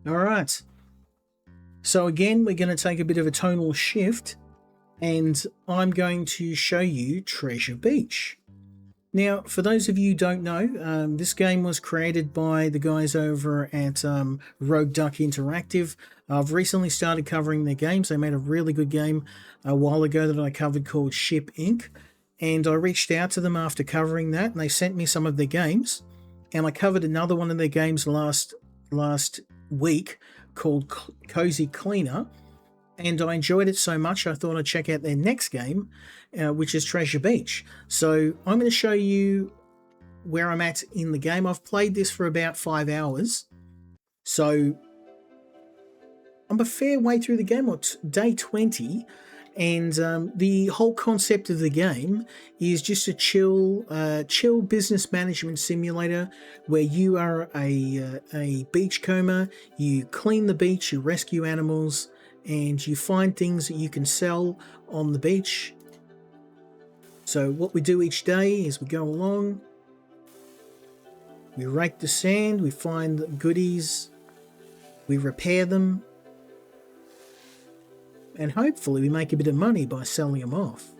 All right. So again, we're going to take a bit of a tonal shift, and I'm going to show you Treasure Beach. Now, for those of you who don't know, this game was created by the guys over at Rogue Duck Interactive. I've recently started covering their games. They made a really good game a while ago that I covered called Ship Inc. And I reached out to them after covering that, and they sent me some of their games. And I covered another one of their games last week called Cozy Cleaner. And I enjoyed it so much, I thought I'd check out their next game, which is Treasure Beach. So I'm going to show you where I'm at in the game. I've played this for about 5 hours. So I'm a fair way through the game, or day 20. And the whole concept of the game is just a chill business management simulator where you are a beachcomber, you clean the beach, you rescue animals, and you find things that you can sell on the beach. So what we do each day is we go along, we rake the sand, we find goodies, we repair them, and hopefully we make a bit of money by selling them off.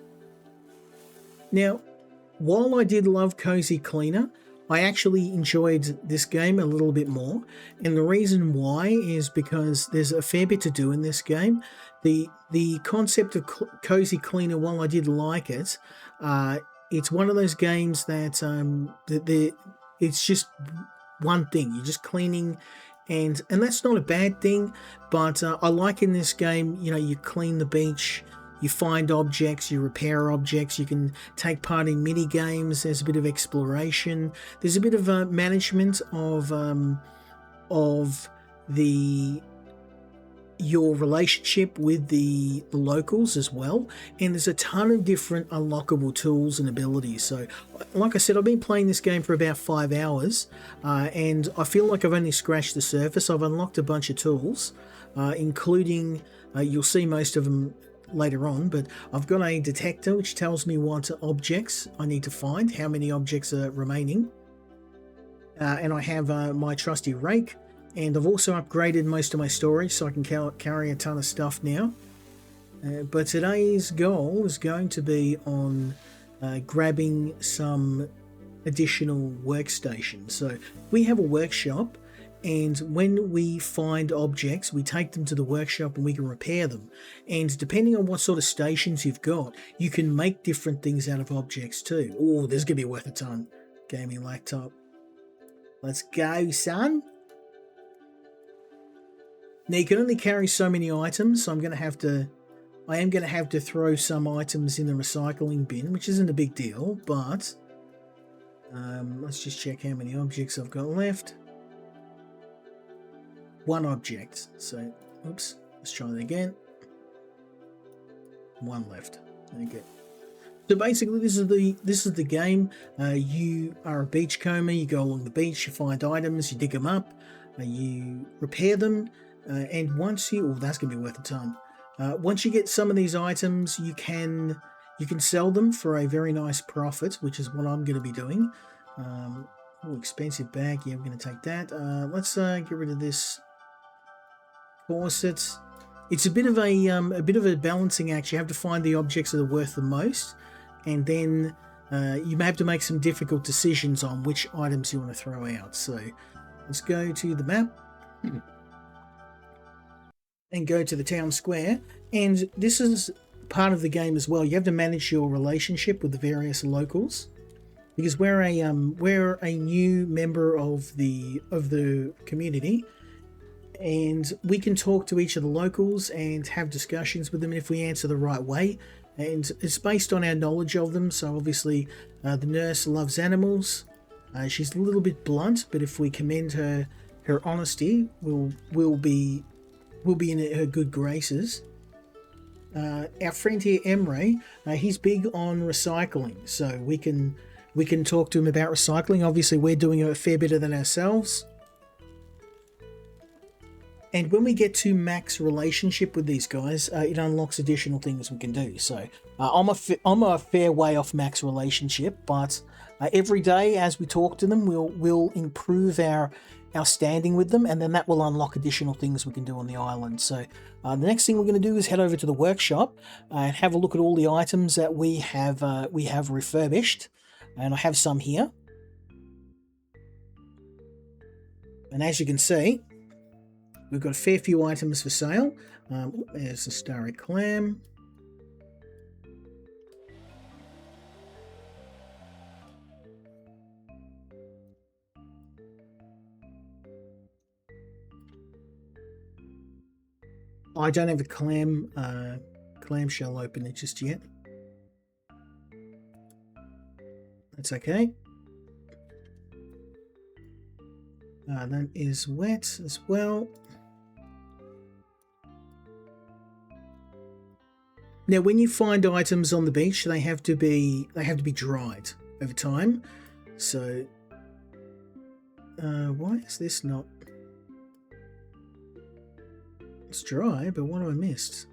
Now, while I did love Cozy Cleaner, I actually enjoyed this game a little bit more, and the reason why is because there's a fair bit to do in this game. The concept of Cozy Cleaner, while I did like it, it's one of those games that it's just one thing. You're just cleaning, and that's not a bad thing, but I like in this game, you clean the beach, you find objects, you repair objects, you can take part in mini games, there's a bit of exploration, there's a bit of management of your relationship with the locals as well, and there's a ton of different unlockable tools and abilities. So like I said, I've been playing this game for about 5 hours, and I feel like I've only scratched the surface. I've unlocked a bunch of tools, including, you'll see most of them later on, but I've got a detector which tells me what objects I need to find, how many objects are remaining, and I have my trusty rake, and I've also upgraded most of my storage so I can carry a ton of stuff now. But today's goal is going to be on grabbing some additional workstations. So we have a workshop, and when we find objects, we take them to the workshop and we can repair them. And depending on what sort of stations you've got, you can make different things out of objects too. Oh, this is going to be worth a ton. Gaming laptop. Let's go, son. Now you can only carry so many items, so I am going to have to throw some items in the recycling bin, which isn't a big deal, but let's just check how many objects I've got left. 1 object. So, oops, let's try that again. 1 left. Okay. So basically, this is the game. You are a beachcomber. You go along the beach. You find items. You dig them up. You repair them. And once you, that's gonna be worth a ton. Once you get some of these items, you can sell them for a very nice profit, which is what I'm going to be doing. Expensive bag. Yeah, I'm going to take that. Let's get rid of this corset. It's a bit of a balancing act. You have to find the objects that are worth the most, and then you may have to make some difficult decisions on which items you want to throw out. So let's go to the map. And go to the town square, and this is part of the game as well. You have to manage your relationship with the various locals, because we're a new member of the community, and we can talk to each of the locals and have discussions with them if we answer the right way, and it's based on our knowledge of them. So obviously the nurse loves animals. She's a little bit blunt, but if we commend her honesty, we'll be in her good graces. Our friend here, Emre, he's big on recycling, so we can talk to him about recycling. Obviously, we're doing a fair bit of that ourselves. And when we get to max relationship with these guys, it unlocks additional things we can do. So I'm a fair way off max relationship, but every day as we talk to them, we'll improve our our standing with them, and then that will unlock additional things we can do on the island. So the next thing we're going to do is head over to the workshop and have a look at all the items that we have refurbished, and I have some here. And as you can see, we've got a fair few items for sale. There's the starry clam. I don't have a clamshell opener just yet. That's okay. That is wet as well. Now, when you find items on the beach, they have to be dried over time. So, why is this not? It's dry, but what have I missed?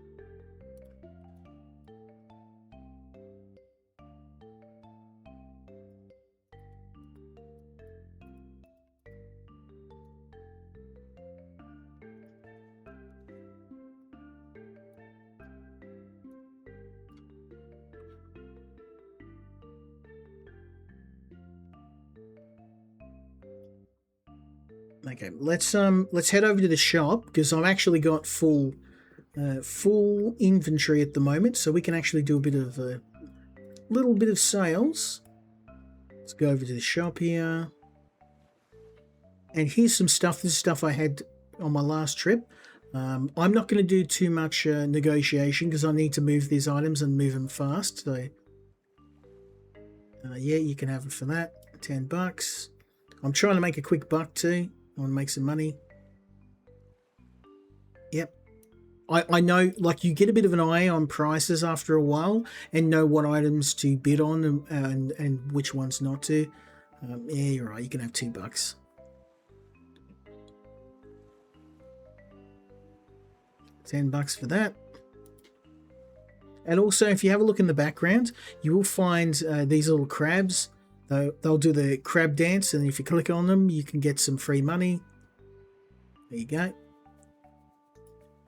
Okay, let's head over to the shop because I've actually got full inventory at the moment, so we can actually do a bit of little bit of sales. Let's go over to the shop here, and here's some stuff. This is stuff I had on my last trip. I'm not going to do too much negotiation because I need to move these items and move them fast. So yeah, you can have it for that. $10. I'm trying to make a quick buck too. I want to make some money. Yep. I know, like, you get a bit of an eye on prices after a while and know what items to bid on and which ones not to. Yeah, you're right. You can have $2. $10 for that. And also, if you have a look in the background, you will find these little crabs. They'll do the crab dance, and if you click on them, you can get some free money. There you go.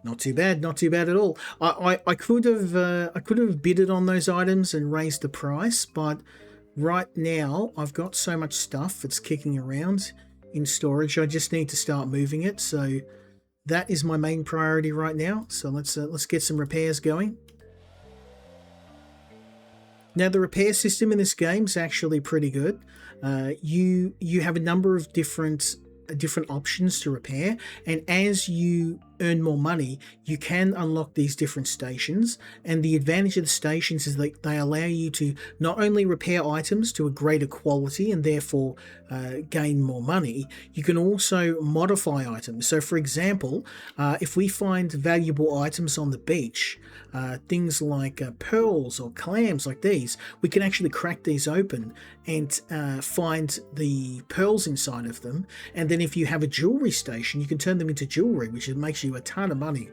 Not too bad, not too bad at all. I could have bidded on those items and raised the price, but right now I've got so much stuff that's kicking around in storage. I just need to start moving it, so that is my main priority right now. So let's get some repairs going. Now, the repair system in this game is actually pretty good. You have a number of different options to repair, and as you earn more money, you can unlock these different stations. And the advantage of the stations is that they allow you to not only repair items to a greater quality and therefore gain more money, you can also modify items. So for example, if we find valuable items on the beach, things like pearls or clams like these, we can actually crack these open and find the pearls inside of them. And then if you have a jewelry station, you can turn them into jewelry, which makes you a ton of money.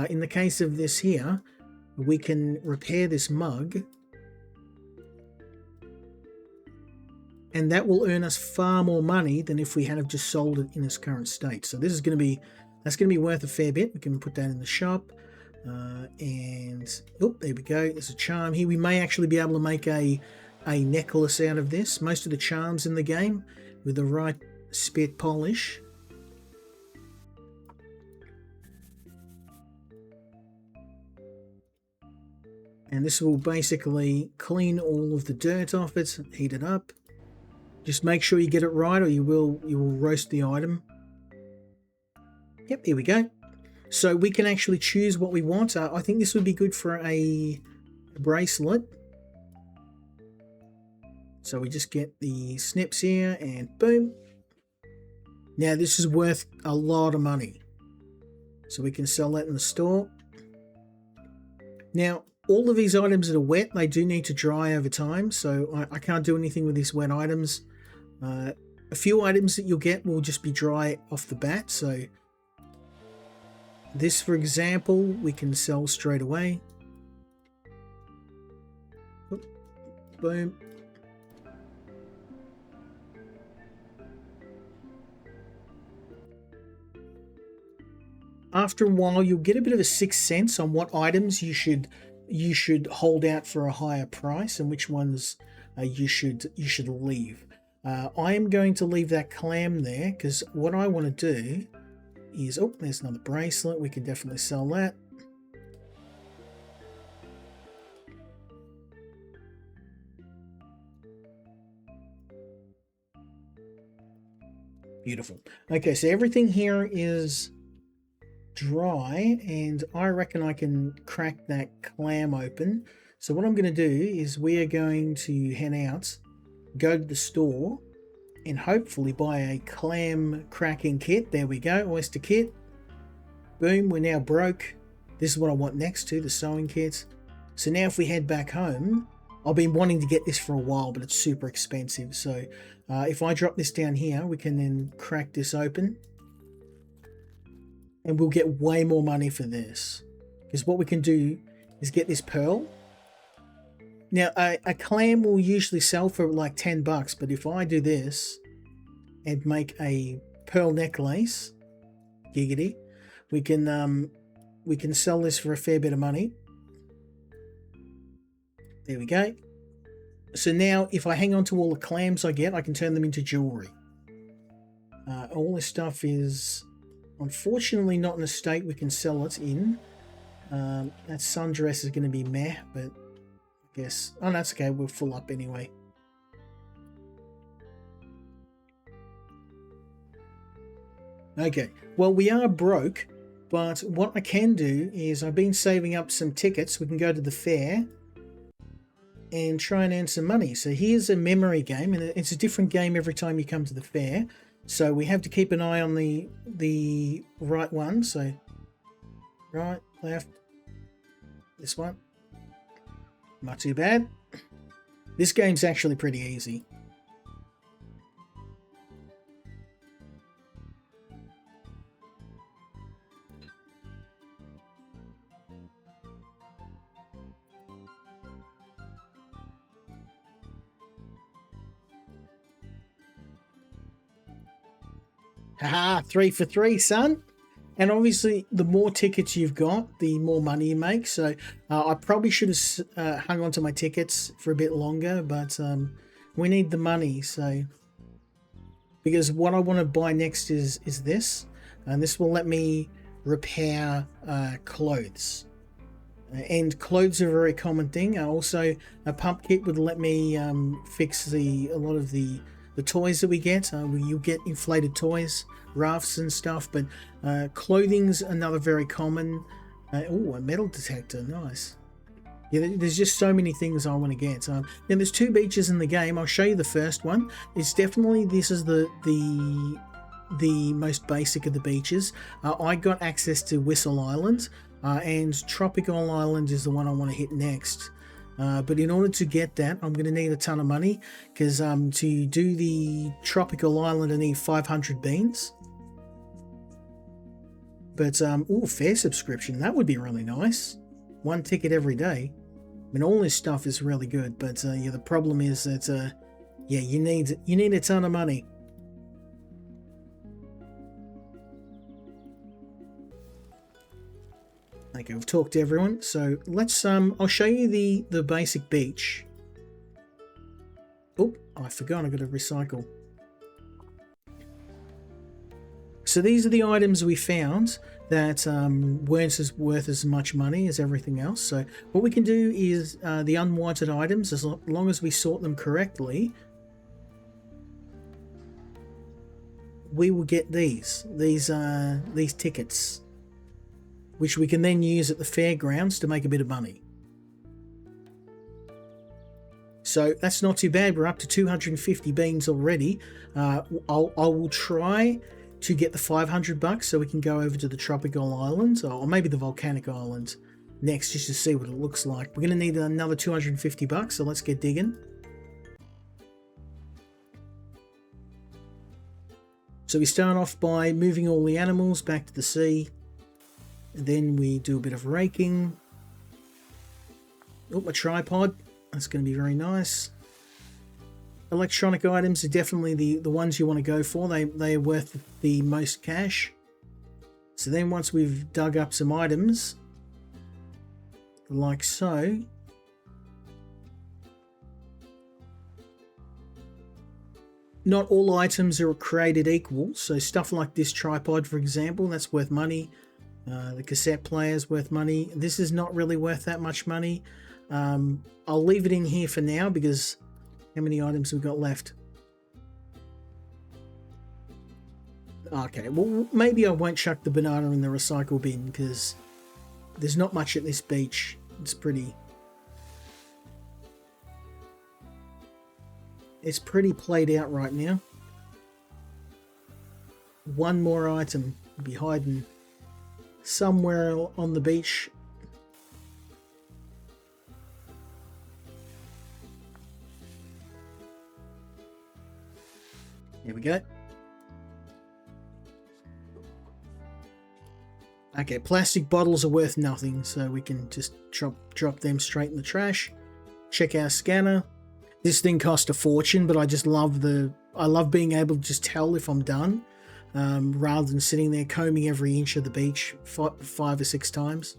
In the case of this here, we can repair this mug, and that will earn us far more money than if we had have just sold it in its current state. So this is going to be, that's going to be worth a fair bit. We can put that in the shop. And oh, there we go. There's a charm here. We may actually be able to make a necklace out of this. Most of the charms in the game with the right spit polish. And this will basically clean all of the dirt off it, heat it up. Just make sure you get it right, or you will roast the item. Yep, here we go. So we can actually choose what we want. I think this would be good for a bracelet. So we just get the snips here and boom. Now this is worth a lot of money. So we can sell that in the store. Now, all of these items that are wet, they do need to dry over time. So I can't do anything with these wet items. A few items that you'll get will just be dry off the bat. So this, for example, we can sell straight away. Oop, boom. after a while, you'll get a bit of a sixth sense on what items you should hold out for a higher price and which ones you should leave. I am going to leave that clam there because what I want to do is, oh, there's another bracelet. We can definitely sell that. Beautiful. Okay, so everything here is dry, and I reckon I can crack that clam open. So what I'm going to do is we are going to head out, go to the store, and hopefully buy a clam cracking kit. There we go, oyster kit. Boom, we're now broke. This is what I want next to the sewing kit. So now if we head back home, I've been wanting to get this for a while, but it's super expensive. So if I drop this down here, we can then crack this open. And we'll get way more money for this. Because what we can do is get this pearl. Now, a clam will usually sell for like 10 bucks. But if I do this and make a pearl necklace, giggity, we can sell this for a fair bit of money. There we go. So now if I hang on to all the clams I get, I can turn them into jewelry. All this stuff is unfortunately not in a state we can sell it in. That sundress is going to be meh, but I guess, oh, that's okay, we'll full up anyway. Okay, well, we are broke, but what I can do is I've been saving up some tickets. We can go to the fair and try and earn some money. So here's a memory game, and it's a different game every time you come to the fair. So we have to keep an eye on the right one. So right, left, this one. Not too bad. This game's actually pretty easy. Haha, 3 for 3, son. And obviously, the more tickets you've got, the more money you make. So I probably should have hung on to my tickets for a bit longer, but we need the money. So because what I want to buy next is this, and this will let me repair clothes. And clothes are a very common thing. Also, a pump kit would let me fix a lot of the toys that we get. You get inflated toys, rafts and stuff, but clothing's another very common. Oh, a metal detector, nice. Yeah, there's just so many things I want to get. Now there's 2 beaches in the game. I'll show you the first one. It's definitely, this is the most basic of the beaches. I got access to Whistle Island, and Tropical Island is the one I want to hit next. But in order to get that, I'm going to need a ton of money, because to do the Tropical Island I need 500 beans. But, oh, fair subscription, that would be really nice. 1 ticket every day. I mean, all this stuff is really good, but yeah, the problem is that, yeah, you need a ton of money. Okay, we've talked to everyone, so let's I'll show you the basic beach. Oh, I forgot, I got to recycle. So these are the items we found that weren't as worth as much money as everything else. So what we can do is the unwanted items, as long as we sort them correctly, we will get these tickets, which we can then use at the fairgrounds to make a bit of money. So that's not too bad. We're up to 250 beans already. I will try to get the 500 bucks so we can go over to the tropical island, or maybe the volcanic island next, just to see what it looks like. We're going to need another 250 bucks, so let's get digging. So we start off by moving all the animals back to the sea. And then we do a bit of raking. Oh, my tripod. That's going to be very nice. Electronic items are definitely the ones you want to go for. They are worth the most cash. So then once we've dug up some items, like so, not all items are created equal. So stuff like this tripod, for example, that's worth money. The cassette player is worth money. This is not really worth that much money. I'll leave it in here for now because how many items we've got left? Okay, well, maybe I won't chuck the banana in the recycle bin because there's not much at this beach. It's pretty played out right now. One more item will be hiding somewhere on the beach. Here we go. Okay, plastic bottles are worth nothing, so we can just drop them straight in the trash. Check our scanner. This thing cost a fortune, but I just love I love being able to just tell if I'm done, rather than sitting there combing every inch of the beach 5 or 6 times.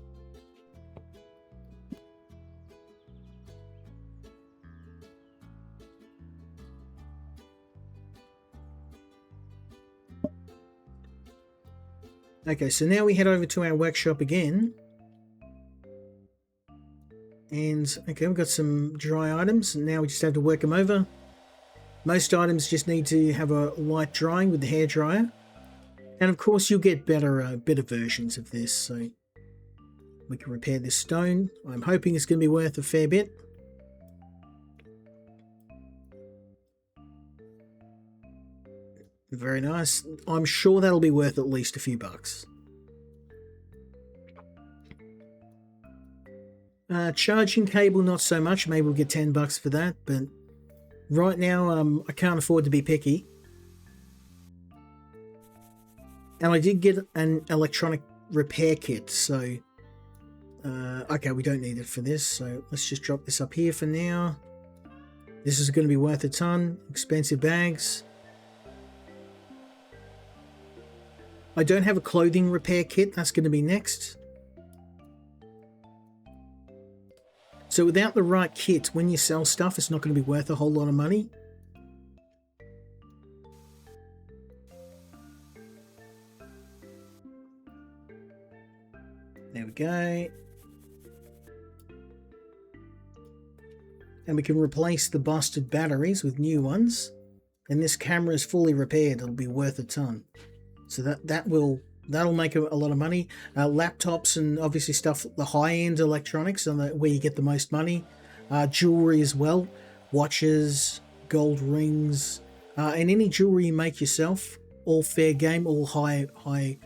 Okay, so now we head over to our workshop again. And okay, we've got some dry items, and now we just have to work them over. Most items just need to have a light drying with the hairdryer. And of course you'll get better versions of this, so we can repair this stone. I'm hoping it's going to be worth a fair bit. Very nice. I'm sure that'll be worth at least a few bucks. Charging cable, not so much. Maybe we'll get 10 bucks for that, but right now I can't afford to be picky. And I did get an electronic repair kit, so okay, we don't need it for this, so let's just drop this up here for now. This is going to be worth a ton. Expensive bags. I don't have a clothing repair kit. That's going to be next. So without the right kit, when you sell stuff, it's not going to be worth a whole lot of money. There we go. And we can replace the busted batteries with new ones. And this camera is fully repaired. It'll be worth a ton. So that'll make a lot of money. Laptops and obviously stuff, the high-end electronics, and where you get the most money. Jewelry as well, watches, gold rings, and any jewelry you make yourself. All fair game, all high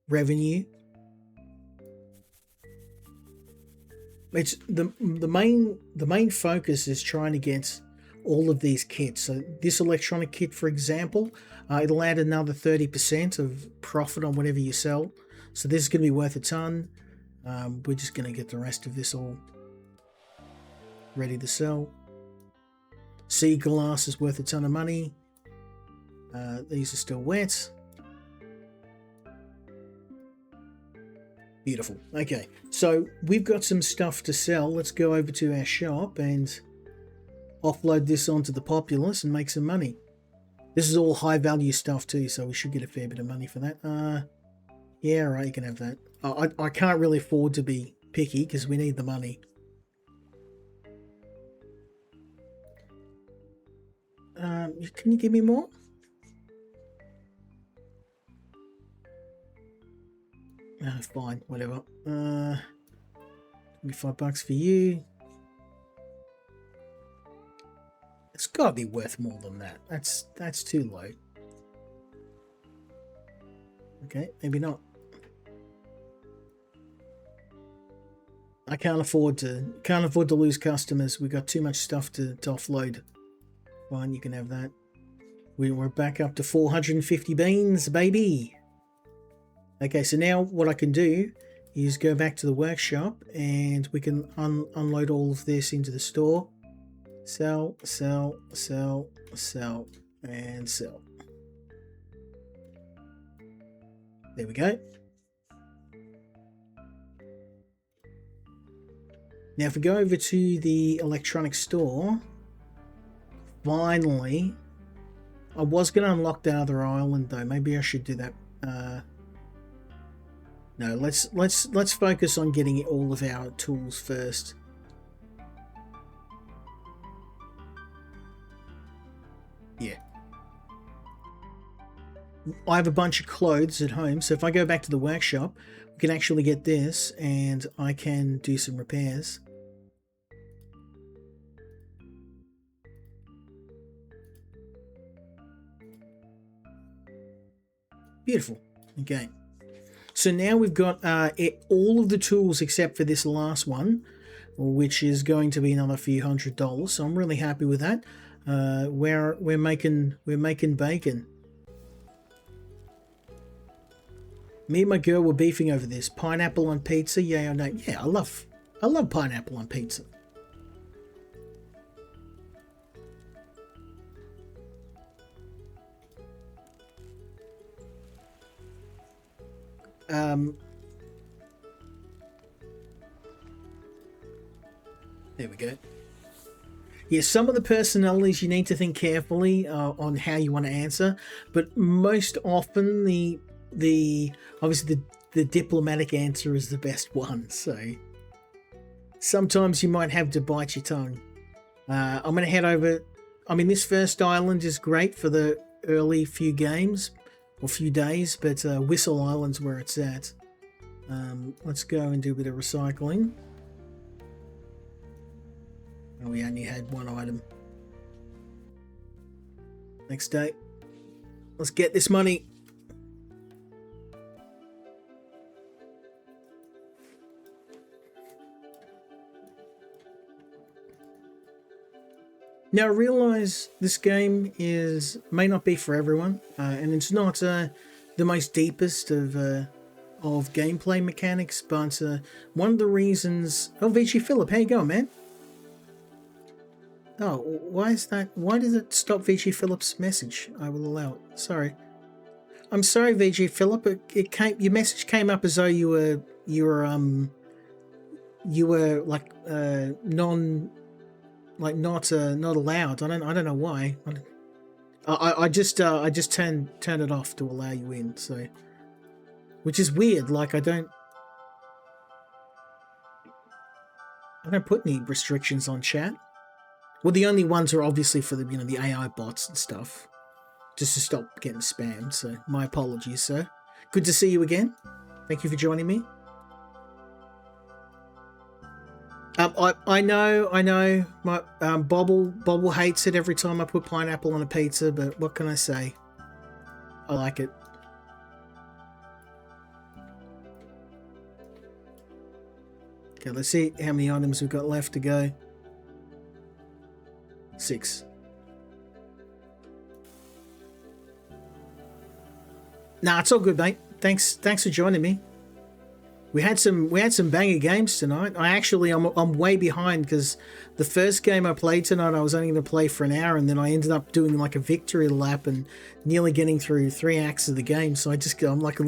revenue. It's the main focus is trying to get all of these kits. So this electronic kit, for example, it'll add another 30% of profit on whatever you sell. So this is going to be worth a ton. We're just going to get the rest of this all ready to sell. Sea glass is worth a ton of money. These are still wet. Beautiful. Okay, so we've got some stuff to sell. Let's go over to our shop and offload this onto the populace and make some money. This is all high value stuff too, so we should get a fair bit of money for that. Yeah, right, you can have that. I can't really afford to be picky because we need the money. Can you give me more? Fine, whatever. Give me $5 for you. It's got to be worth more than that. That's too low. Okay, maybe not. I can't afford to lose customers. We got too much stuff to offload. Fine, you can have that. We're back up to 450 beans, baby. Okay, so now what I can do is go back to the workshop and we can unload all of this into the store. Sell, sell, sell, sell, and sell. There we go. Now, if we go over to the electronic store, finally, I was going to unlock that other island though. Maybe I should do that. No, let's focus on getting all of our tools first. Yeah. I have a bunch of clothes at home, so if I go back to the workshop, we can actually get this and I can do some repairs. Beautiful. Okay. So now we've got all of the tools except for this last one, which is going to be another few $100. So I'm really happy with that. We're making bacon. Me and my girl were beefing over this. Pineapple on pizza, yeah or no? Yeah, I love pineapple on pizza. There we go. Yeah, some of the personalities you need to think carefully on how you want to answer, but most often obviously the diplomatic answer is the best one. So sometimes you might have to bite your tongue. I'm going to head over. I mean, this first island is great for the early few games or few days, but Whistle Island's where it's at. Let's go and do a bit of recycling. And we only had one item. Next day. Let's get this money. Now I realise this game may not be for everyone, and it's not the most deepest of gameplay mechanics, but one of the reasons... Oh, VG Phillip, how you going, man? Oh, why is that? Why does it stop VG Phillip's message? I will allow it. Sorry. I'm sorry, VG Phillip. Your message came up as though you were like not allowed. I don't know why. I just turned it off to allow you in. So, which is weird. Like I don't put any restrictions on chat. Well, the only ones are obviously for the the AI bots and stuff, just to stop getting spammed. So my apologies, sir. Good to see you again. Thank you for joining me. I know. My Bobble hates it every time I put pineapple on a pizza, but what can I say? I like it. Okay, let's see how many items we've got left to go. 6. Nah, it's all good, mate. Thanks for joining me. We had some banger games tonight. I'm way behind because the first game I played tonight I was only going to play for an hour, and then I ended up doing like a victory lap and nearly getting through 3 acts of the game. So I'm like,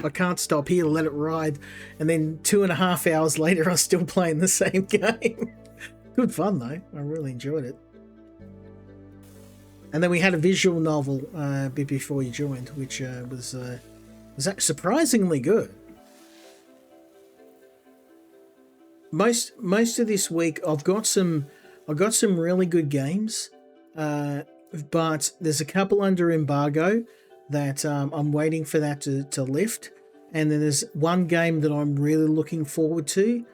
I can't stop here, let it ride. And then 2.5 hours later, I was still playing the same game. Good fun though. I really enjoyed it. And then we had a visual novel a bit before you joined, which was surprisingly good. Most of this week I've got some really good games, but there's a couple under embargo that I'm waiting for that to lift, and then there's one game that I'm really looking forward to.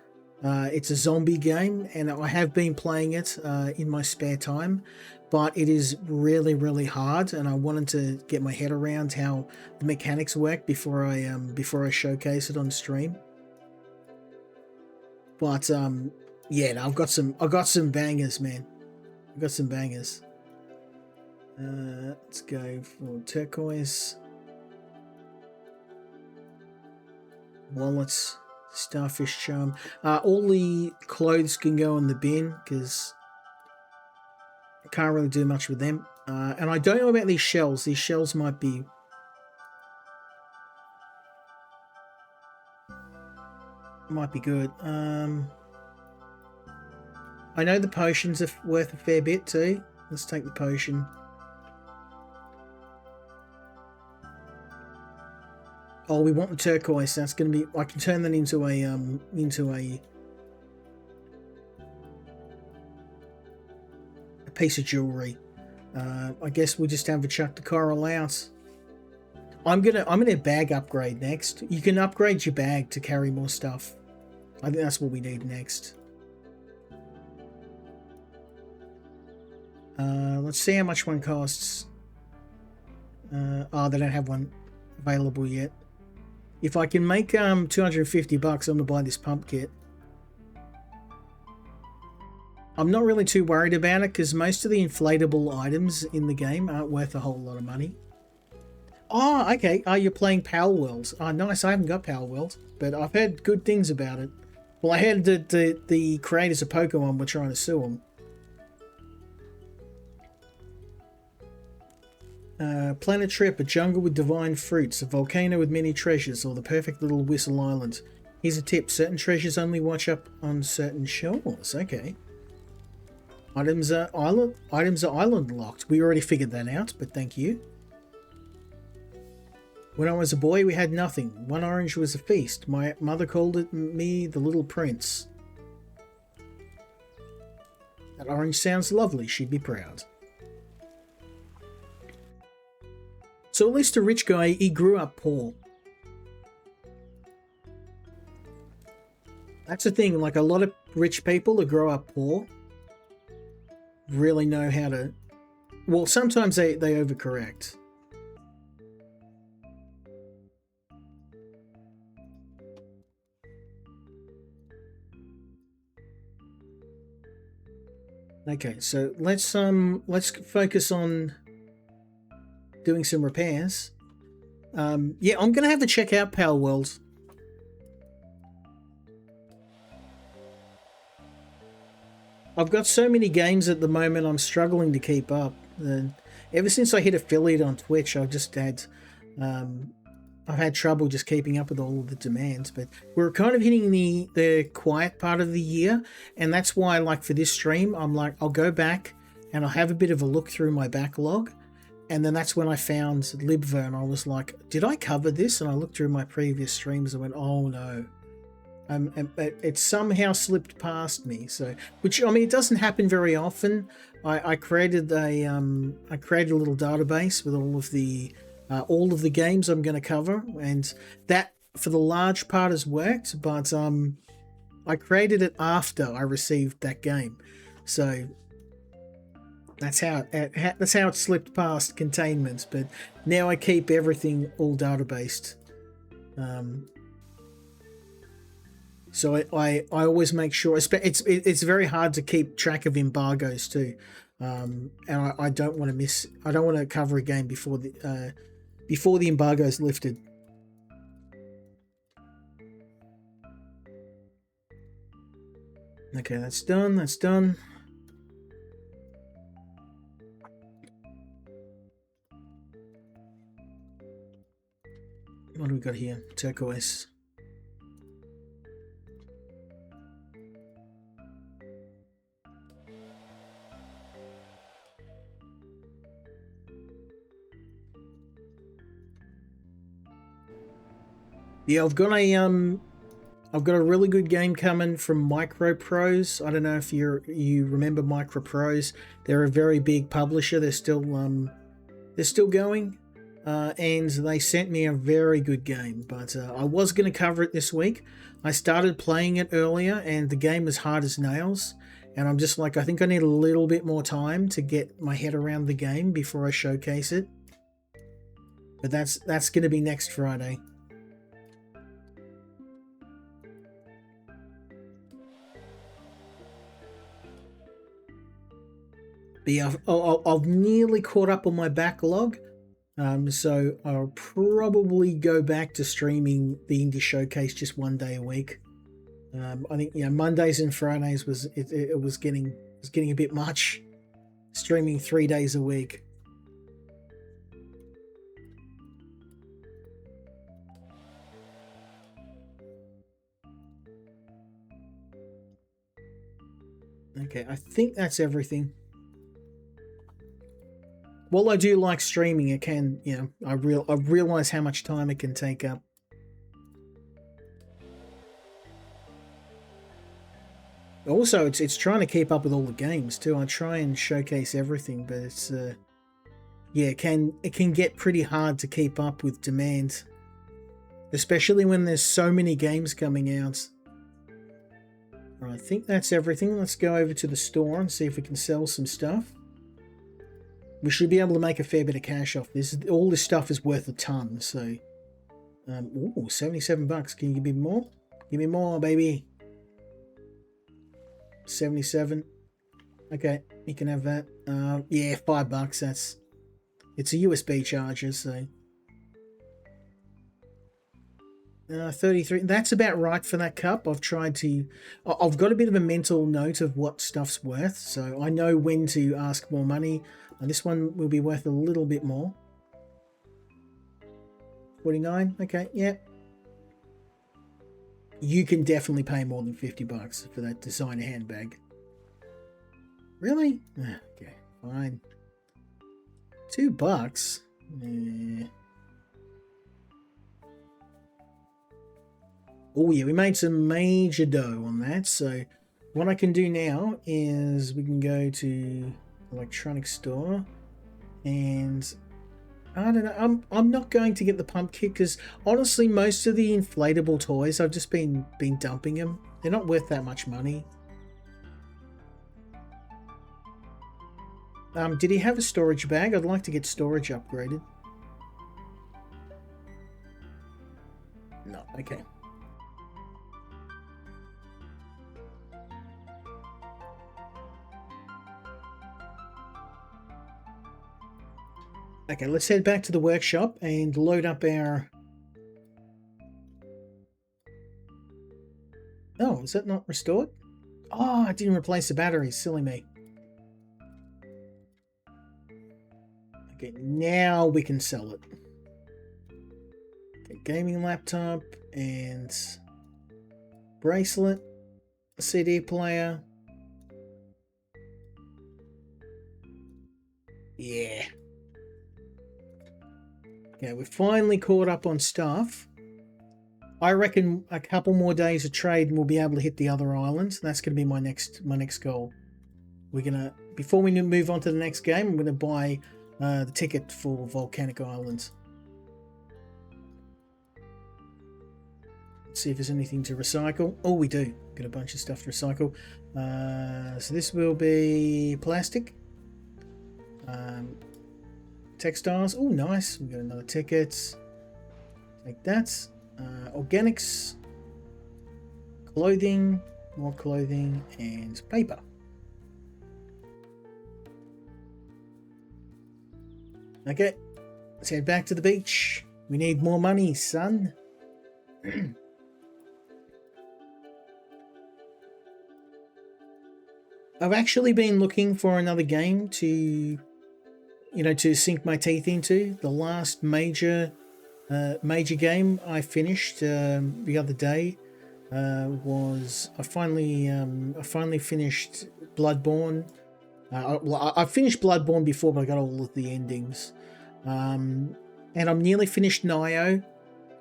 It's a zombie game, and I have been playing it in my spare time, but it is really, really hard, and I wanted to get my head around how the mechanics work before I showcase it on stream. But yeah, no, I've got some bangers, man. I've got some bangers. Let's go for turquoise, wallets, starfish charm. All the clothes can go in the bin because I can't really do much with them. And I don't know about these shells. These shells might be... might be good. I know the potions are worth a fair bit too. Let's take the potion. Oh, we want the turquoise. That's going to be. I can turn that into a piece of jewelry. I guess we'll just have to chuck the coral out. I'm gonna bag upgrade next. You can upgrade your bag to carry more stuff. I think that's what we need next. Let's see how much one costs. Oh, they don't have one available yet. If I can make $250, I'm gonna buy this pump kit. I'm not really too worried about it because most of the inflatable items in the game aren't worth a whole lot of money. Oh, okay. Oh, you're playing Power World. Oh, nice. I haven't got Power World, but I've heard good things about it. Well, I heard that the creators of Pokemon were trying to sue them. Planet Trip, a jungle with divine fruits, a volcano with many treasures, or the perfect little Whistle Island. Here's a tip. Certain treasures only watch up on certain shores. Okay. Items are island locked. We already figured that out, but thank you. When I was a boy, we had nothing. One orange was a feast. My mother called me the little prince. That orange sounds lovely. She'd be proud. So at least a rich guy, he grew up poor. That's the thing, like a lot of rich people that grow up poor really know how to... Well, sometimes they overcorrect. Okay, so let's focus on doing some repairs. Yeah, I'm gonna have to check out Power World. I've got so many games at the moment, I'm struggling to keep up. And ever since I hit affiliate on Twitch, I've just had trouble just keeping up with all of the demands. But we're kind of hitting the quiet part of the year, and that's why, like, for this stream, I'm like, I'll go back and I'll have a bit of a look through my backlog. And then that's when I found Libver, and I was like, did I cover this? And I looked through my previous streams and went, oh no. It somehow slipped past me. So, which, I mean, it doesn't happen very often. I created a little database with all of the games I'm going to cover, and that for the large part has worked. But I created it after I received that game, so that's how it slipped past containment. But now I keep everything all databased. So I always make sure. It's very hard to keep track of embargoes too, and I don't want to miss. I don't want to cover a game before the embargo is lifted. Okay, that's done. That's done. What do we got here? Turquoise. Yeah, I've got a really good game coming from Microprose. I don't know if you remember Microprose. They're a very big publisher. They're still going, and they sent me a very good game. But I was going to cover it this week. I started playing it earlier, and the game was hard as nails. And I'm just like, I think I need a little bit more time to get my head around the game before I showcase it. But that's going to be next Friday. But yeah, I've nearly caught up on my backlog, so I'll probably go back to streaming the Indie Showcase just one day a week. I think Mondays and Fridays was getting a bit much. Streaming 3 days a week. Okay, I think that's everything. While I do like streaming, it can, you know, I realize how much time it can take up. Also, it's trying to keep up with all the games too. I try and showcase everything, but it's yeah, it can get pretty hard to keep up with demand, especially when there's so many games coming out. All right, I think that's everything. Let's go over to the store and see if we can sell some stuff. We should be able to make a fair bit of cash off this. All this stuff is worth a ton, so... ooh, 77 bucks. Can you give me more? Give me more, baby. 77. Okay, you can have that. Yeah, 5 bucks. That's... It's a USB charger, so... 33. That's about right for that cup. I've tried to... I've got a bit of a mental note of what stuff's worth, so I know when to ask more money. And this one will be worth a little bit more. 49. Okay, yeah. You can definitely pay more than 50 bucks for that designer handbag. Really? Okay, fine. 2 bucks? Oh yeah, we made some major dough on that. So what I can do now is we can go to electronics store, and I don't know, I'm not going to get the pump kit because honestly most of the inflatable toys I've just been dumping them. They're not worth that much money. Did he have a storage bag? I'd like to get storage upgraded. No, okay. Okay, let's head back to the workshop and load up our... Oh, is that not restored? Oh, I didn't replace the batteries. Silly me. Okay, now we can sell it. Okay, gaming laptop and bracelet, CD player. Yeah. Okay, we're finally caught up on stuff. I reckon a couple more days of trade and we'll be able to hit the other islands. That's going to be my next goal. We're gonna, before we move on to the next game, I'm gonna buy the ticket for Volcanic Islands. Let's see if there's anything to recycle. Oh, we do. Got a bunch of stuff to recycle. So this will be plastic. Textiles. Oh, nice. We got another ticket. Take that. Organics. Clothing. More clothing. And paper. Okay. Let's head back to the beach. We need more money, son. I've actually been looking for another game to... to sink my teeth into. The last major game I finished the other day was I finally finished Bloodborne. I finished Bloodborne before, but I got all of the endings, and I'm nearly finished Nioh.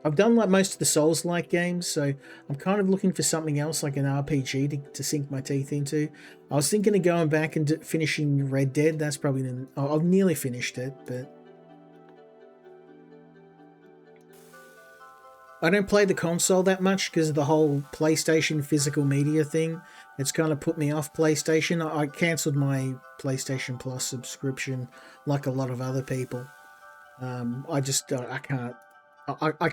I've done like most of the Souls-like games, so I'm kind of looking for something else like an RPG to sink my teeth into. I was thinking of going back and finishing Red Dead. That's probably... I've nearly finished it, but... I don't play the console that much because of the whole PlayStation physical media thing. It's kind of put me off PlayStation. I cancelled my PlayStation Plus subscription like a lot of other people. I can't... I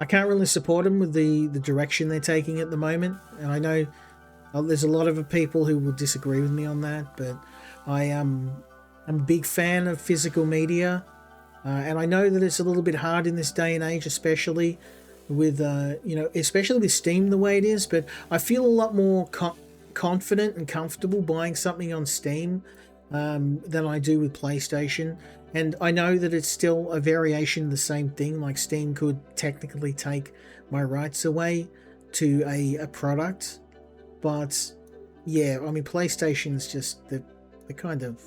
can't really support them with the direction they're taking at the moment, and I know there's a lot of people who will disagree with me on that, but I'm a big fan of physical media, and I know that it's a little bit hard in this day and age, especially with especially with Steam the way it is, but I feel a lot more confident and comfortable buying something on Steam than I do with PlayStation. And I know that it's still a variation of the same thing, like Steam could technically take my rights away to a product, but yeah, I mean, PlayStation's just the kind of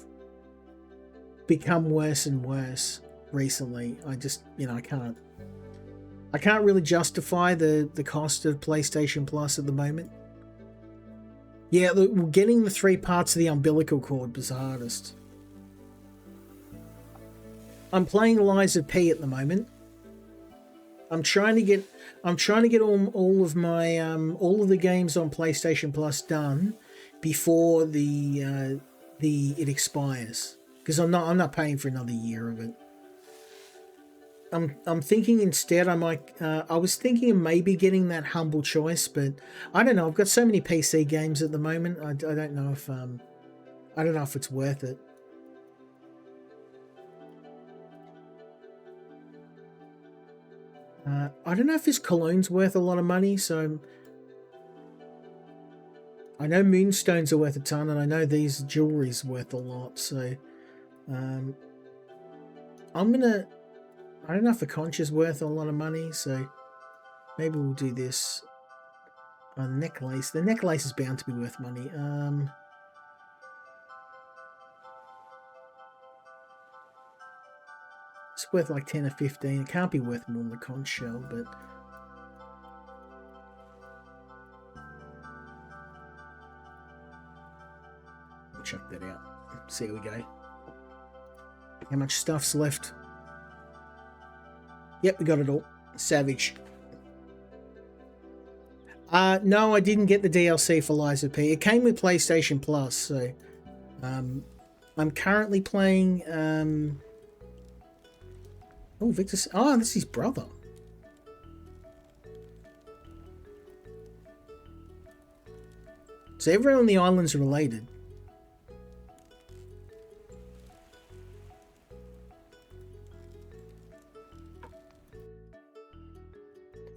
become worse and worse recently. I just, you know, I can't really justify the cost of PlayStation Plus at the moment. Yeah, getting the 3 parts of the umbilical cord was the hardest. I'm playing Lies of P at the moment. I'm trying to get all of my all of the games on PlayStation Plus done before it expires, because I'm not paying for another year of it. I'm thinking instead I might I was thinking of maybe getting that Humble Choice, but I don't know. I've got so many PC games at the moment. I don't know if it's worth it. I don't know if this cologne's worth a lot of money, so I know moonstones are worth a ton, and I know these jewelry's worth a lot, so I'm gonna... I don't know if the conch is worth a lot of money, so maybe we'll do this. The necklace. The necklace is bound to be worth money. It's worth like 10 or 15. It can't be worth more than the conch shell, but... check that out. See how we go. How much stuff's left? Yep, we got it all. Savage. No, I didn't get the DLC for Lies of P. It came with PlayStation Plus, so I'm currently playing oh, Victor. Oh, this is his brother. So everyone on the island's related.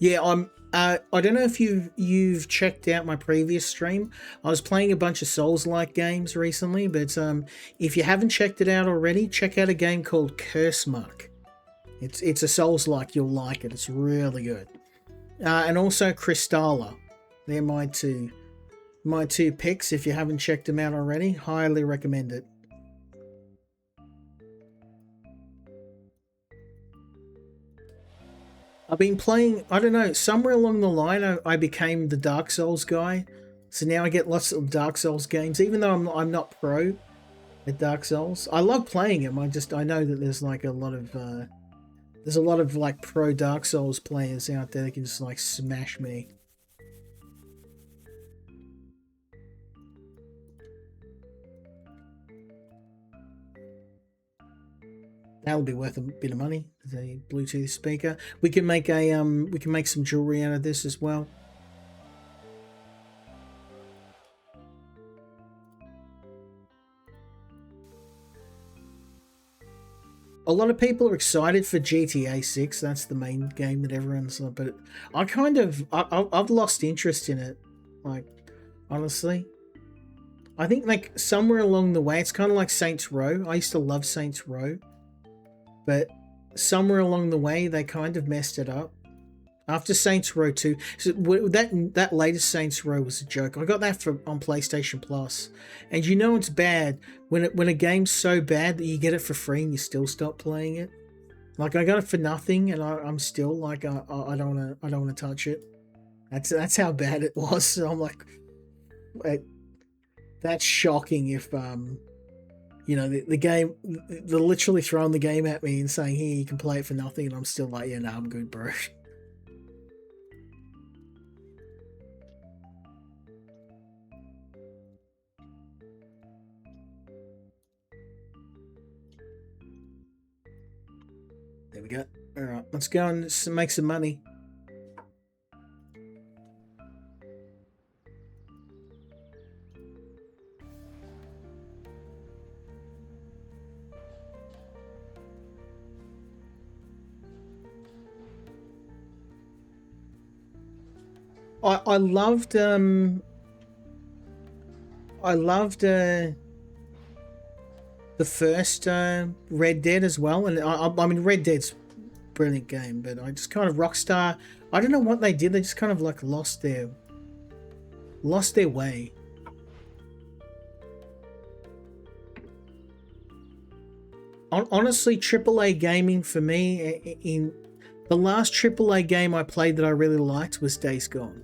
Yeah, I don't know if you've checked out my previous stream. I was playing a bunch of Souls-like games recently, but if you haven't checked it out already, check out a game called Curse Mark. It's a Souls-like. You'll like it. It's really good. And also Crystalla. They're my two picks. If you haven't checked them out already, highly recommend it. I've been playing, I don't know, somewhere along the line I became the Dark Souls guy. So now I get lots of Dark Souls games, even though I'm not pro at Dark Souls. I love playing them. I know that there's like a lot of like pro Dark Souls players out there that can just like smash me. That'll be worth a bit of money. The Bluetooth speaker. We can make some jewelry out of this as well. A lot of people are excited for GTA 6. That's the main game that everyone's... But I've lost interest in it. Like, honestly. I think like somewhere along the way, it's kind of like Saints Row. I used to love Saints Row. But somewhere along the way, they kind of messed it up. After Saints Row 2, so that latest Saints Row was a joke. I got that on PlayStation Plus, and you know it's bad when a game's so bad that you get it for free and you still stop playing it. Like I got it for nothing, and I'm still like I don't want to touch it. That's how bad it was. So I'm like, that's shocking. If you know, the game, they're literally throwing the game at me and saying, here, you can play it for nothing. And I'm still like, yeah, no, I'm good, bro. There we go. All right, let's go and make some money. I loved the first Red Dead as well, and I mean Red Dead's a brilliant game, but I just kind of Rockstar, I don't know what they did. They just kind of like lost their way. Honestly, AAA gaming for me, in the last AAA game I played that I really liked was Days Gone.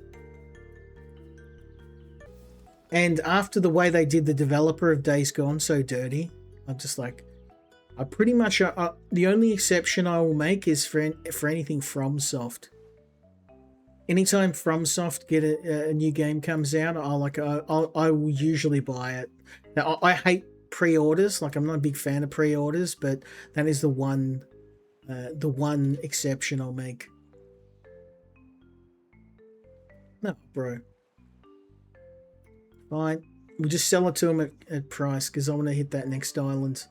And after the way they did the developer of Days Gone so dirty, I'm just like, I pretty much the only exception I will make is for anything FromSoft. Anytime FromSoft get a new game comes out, I will usually buy it. Now I hate pre-orders. Like I'm not a big fan of pre-orders, but that is the one exception I'll make. No, bro. Fine. We'll just sell it to him at price because I want to hit that next island.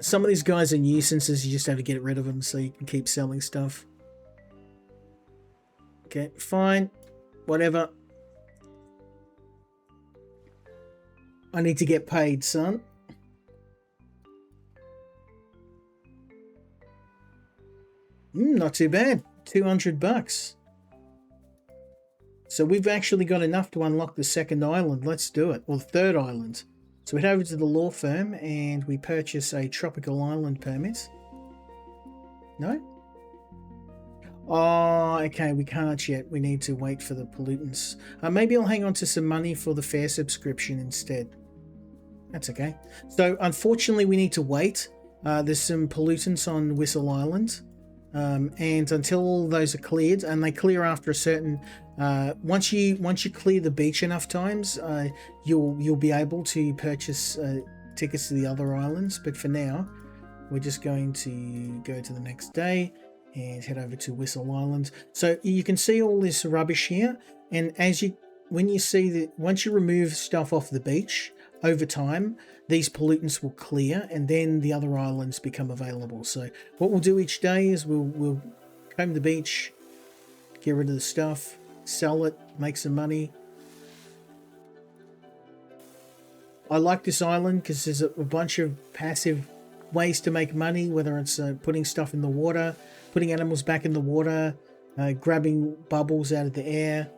Some of these guys are nuisances. You just have to get rid of them so you can keep selling stuff. Okay, fine. Whatever. I need to get paid, son. Not too bad. $200. So we've actually got enough to unlock the second island. Let's do it. Or the third island. So we head over to the law firm and we purchase a tropical island permit. No? Oh, okay, we can't yet. We need to wait for the pollutants. Maybe I'll hang on to some money for the fair subscription instead. That's okay. So unfortunately we need to wait. There's some pollutants on Whistle Island. And until all those are cleared, and they clear after a certain once you clear the beach enough times, you'll be able to purchase tickets to the other islands. But for now, we're just going to go to the next day and head over to Whistle Island. So you can see all this rubbish here, and when you see that, once you remove stuff off the beach, over time these pollutants will clear and then the other islands become available. So what we'll do each day is we'll comb the beach, get rid of the stuff, sell it, make some money. I like this island because there's a bunch of passive ways to make money, whether it's putting stuff in the water, putting animals back in the water, grabbing bubbles out of the air.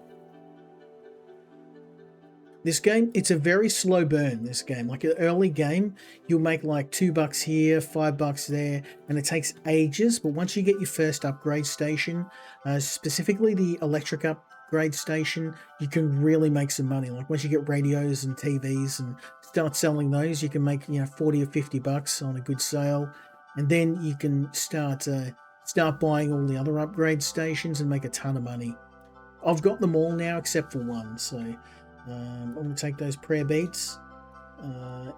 This game, it's a very slow burn, this game. Like an early game, you'll make like $2 here, $5 there, and it takes ages. But once you get your first upgrade station, specifically the electric upgrade station, you can really make some money. Like once you get radios and TVs and start selling those, you can make, 40 or $50 on a good sale. And then you can start buying all the other upgrade stations and make a ton of money. I've got them all now except for one, so I'm going to take those prayer beads.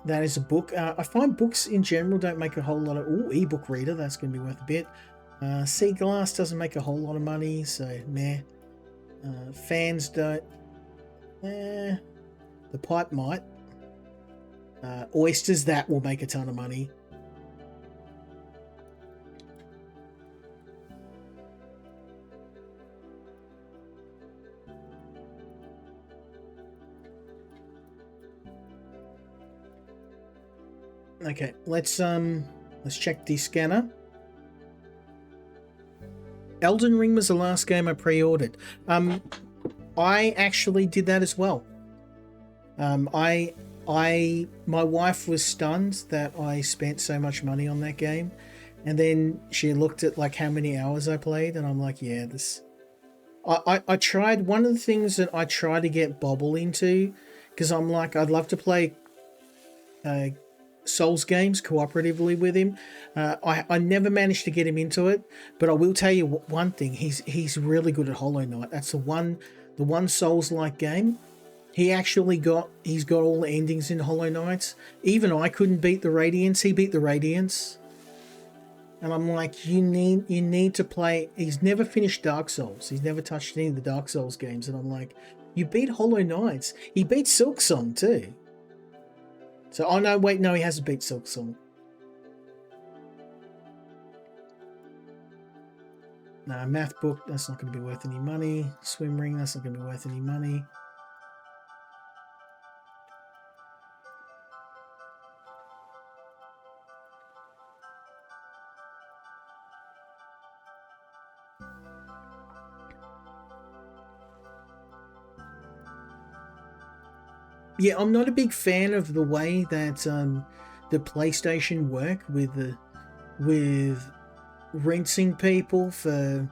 That is a book. I find books in general don't make a whole lot of... Ooh, ebook reader, that's going to be worth a bit. Sea glass doesn't make a whole lot of money, so meh. Fans don't... The pipe might. Oysters, that will make a ton of money. Okay, let's check the scanner. Elden Ring was the last game I pre-ordered. I actually did that as well. My wife was stunned that I spent so much money on that game, and then she looked at like how many hours I played, and I'm like, yeah, this. I tried. One of the things that I try to get Bobble into, because I'm like, I'd love to play Souls games cooperatively with him. I never managed to get him into it, but I will tell you one thing: he's really good at Hollow Knight. That's the one Souls-like game. He's got all the endings in Hollow Knight. Even I couldn't beat the Radiance. He beat the Radiance, and I'm like, you need to play. He's never finished Dark Souls. He's never touched any of the Dark Souls games, and I'm like, you beat Hollow Knights. He beat Silksong too. So, oh no, wait, no, he hasn't beat Silksong. No, math book, that's not going to be worth any money. Swim ring, that's not going to be worth any money. Yeah, I'm not a big fan of the way that the PlayStation work with rinsing people for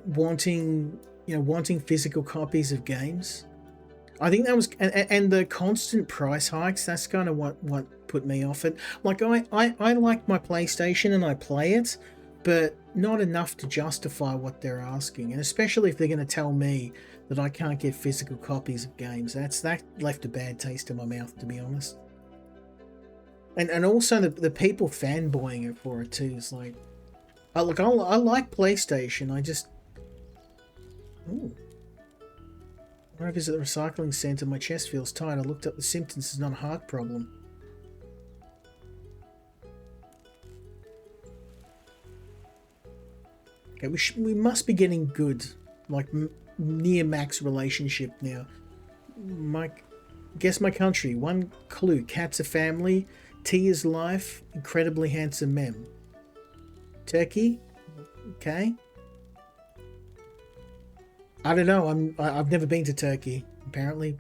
wanting wanting physical copies of games. I think that was and the constant price hikes. That's kind of what put me off it. Like I like my PlayStation and I play it, but not enough to justify what they're asking. And especially if they're going to tell me that I can't get physical copies of games. That left a bad taste in my mouth, to be honest. And also the people fanboying it for it too is like, look, I like PlayStation. I just, ooh. When I visit the recycling centre, my chest feels tight. I looked up the symptoms. It's not a heart problem. Okay, we must be getting good, like near max relationship now. Guess my country. One clue: cat's a family. Tea is life. Incredibly handsome mem. Turkey. Okay. I don't know. I've never been to Turkey. Apparently.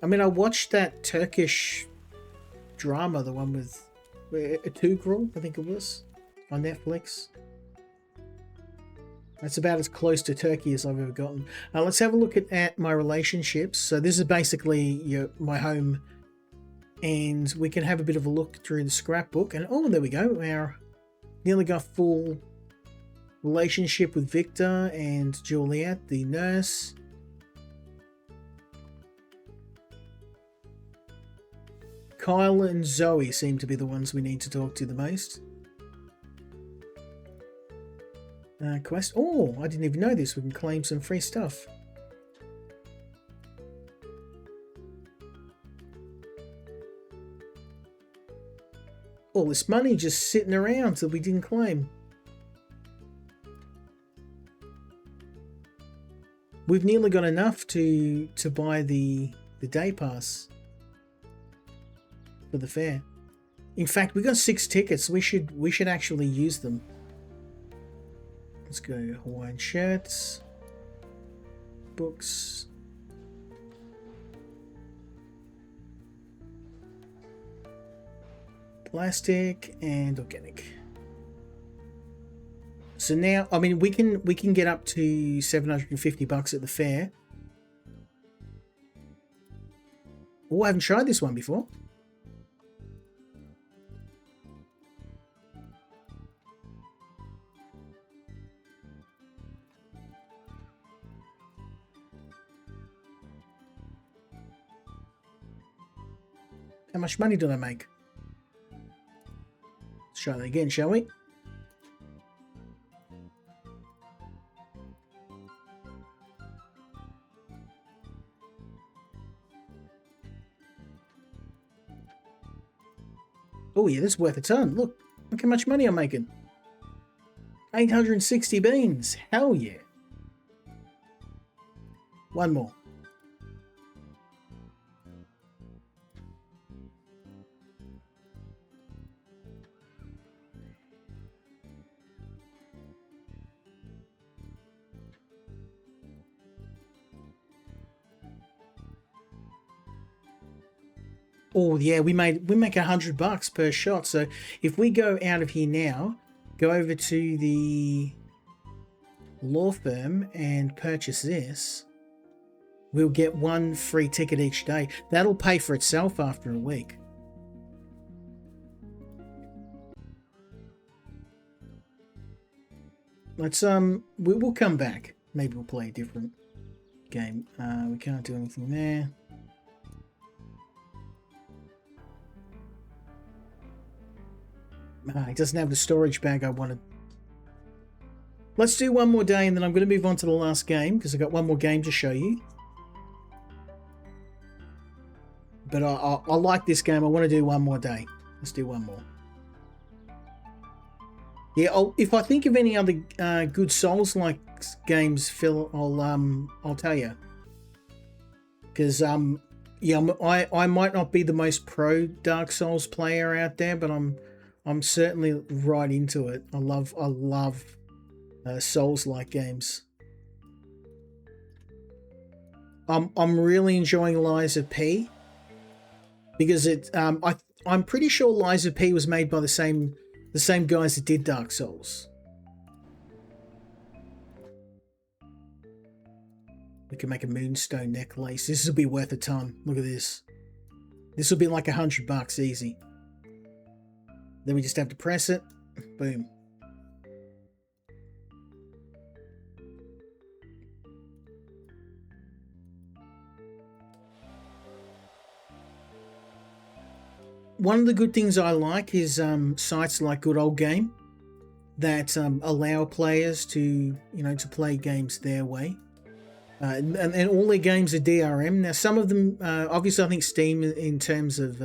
I mean, I watched that Turkish drama, the one with Tugrul, I think it was, on Netflix. That's about as close to Turkey as I've ever gotten. Let's have a look at my relationships. So this is basically my home, and we can have a bit of a look through the scrapbook. And oh, there we go. Our nearly got full relationship with Victor and Juliet, the nurse. Kyle and Zoe seem to be the ones we need to talk to the most. Quest. Oh, I didn't even know this. We can claim some free stuff. All this money just sitting around that we didn't claim. We've nearly got enough to buy the day pass for the fair. In fact, we got 6 tickets. We should actually use them. Let's go Hawaiian shirts, books, plastic, and organic. So now, I mean, we can get up to $750 at the fair. Oh, I haven't tried this one before. How much money did I make? Let's try that again, shall we? Oh yeah, this is worth a ton. Look how much money I'm making. 860 beans. Hell yeah. One more. Oh yeah, we make $100 per shot. So if we go out of here now, go over to the law firm and purchase this, we'll get 1 free ticket each day. That'll pay for itself after a week. Let's we'll come back. Maybe we'll play a different game. We can't do anything there. It doesn't have the storage bag I wanted. Let's do one more day and then I'm going to move on to the last game because I've got one more game to show you. But I like this game. I want to do one more day. Let's do one more. Yeah, if I think of any other good Souls-like games, Phil, I'll tell you. Because yeah, I might not be the most pro Dark Souls player out there, but I'm certainly right into it. I love Souls-like games. I'm really enjoying Lies of P because I'm pretty sure Lies of P was made by the same guys that did Dark Souls. We can make a moonstone necklace. This will be worth a ton. Look at this. This will be like $100 easy. Then we just have to press it. Boom. One of the good things I like is sites like Good Old Game that allow players to, to play games their way. And all their games are DRM. Now, some of them, obviously, I think Steam, in terms of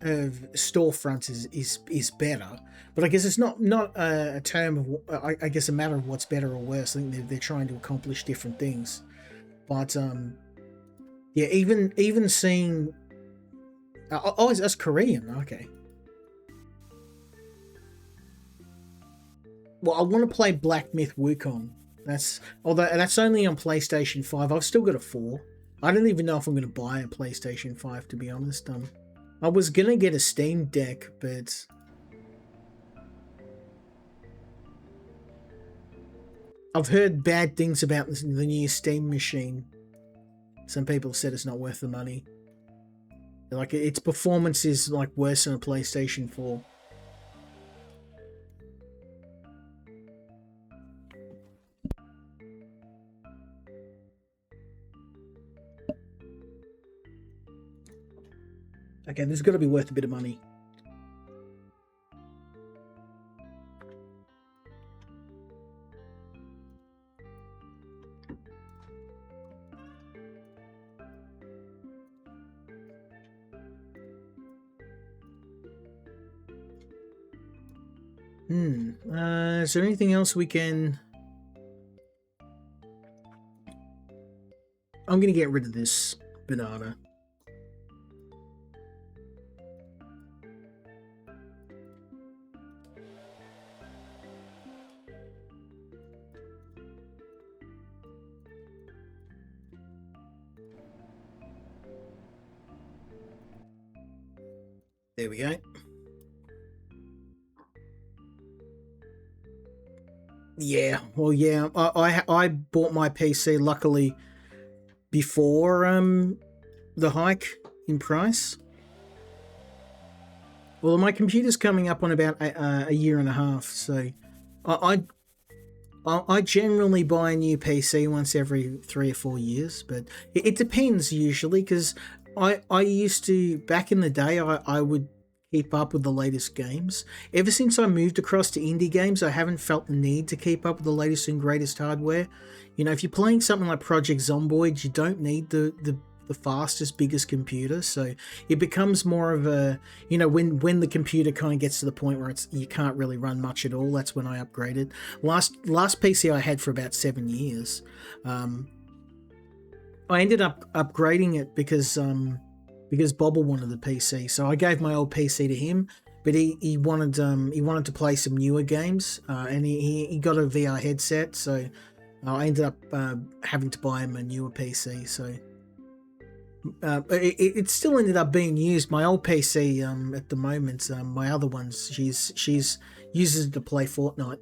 storefronts, is better. But I guess it's not a term of, I guess, a matter of what's better or worse. I think they're trying to accomplish different things. But yeah, even seeing, that's Korean. Okay. Well, I want to play Black Myth Wukong. That's only on PlayStation 5. I've still got a 4. I don't even know if I'm going to buy a PlayStation 5, to be honest. I was going to get a Steam Deck, but I've heard bad things about the new Steam machine. Some people said it's not worth the money. Like, its performance is like worse than a PlayStation 4. Okay, this has got to be worth a bit of money. Is there anything else we can... I'm going to get rid of this banana. There we go. Yeah, well, yeah. I bought my PC luckily before the hike in price. Well, my computer's coming up on about a year and a half, so I generally buy a new PC once every 3 or 4 years, but it depends usually, because I used to, back in the day, I would keep up with the latest games. Ever since I moved across to indie games, I haven't felt the need to keep up with the latest and greatest hardware. If you're playing something like Project Zomboid, you don't need the fastest, biggest computer, so it becomes more of a, when the computer kind of gets to the point where you can't really run much at all, that's when I upgraded. Last PC I had for about 7 years. I ended up upgrading it because Bobble wanted the PC, so I gave my old PC to him. But he wanted to play some newer games, and he got a VR headset, so I ended up having to buy him a newer PC. So it still ended up being used. My old PC at the moment, my other ones, she's uses it to play Fortnite.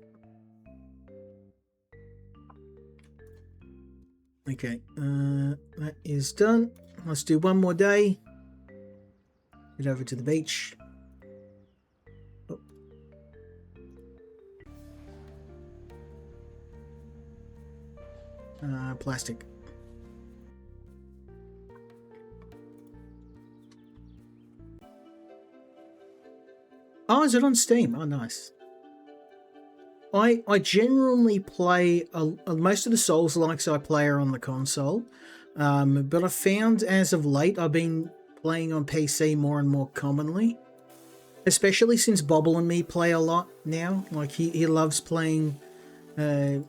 Okay, that is done. Let's do one more day. Head over to the beach. Oh. Plastic. Oh, is it on Steam? Oh, nice. I generally play most of the Souls-likes I play are on the console, but I found as of late I've been playing on PC more and more commonly, especially since Bobble and me play a lot now. Like he loves playing, the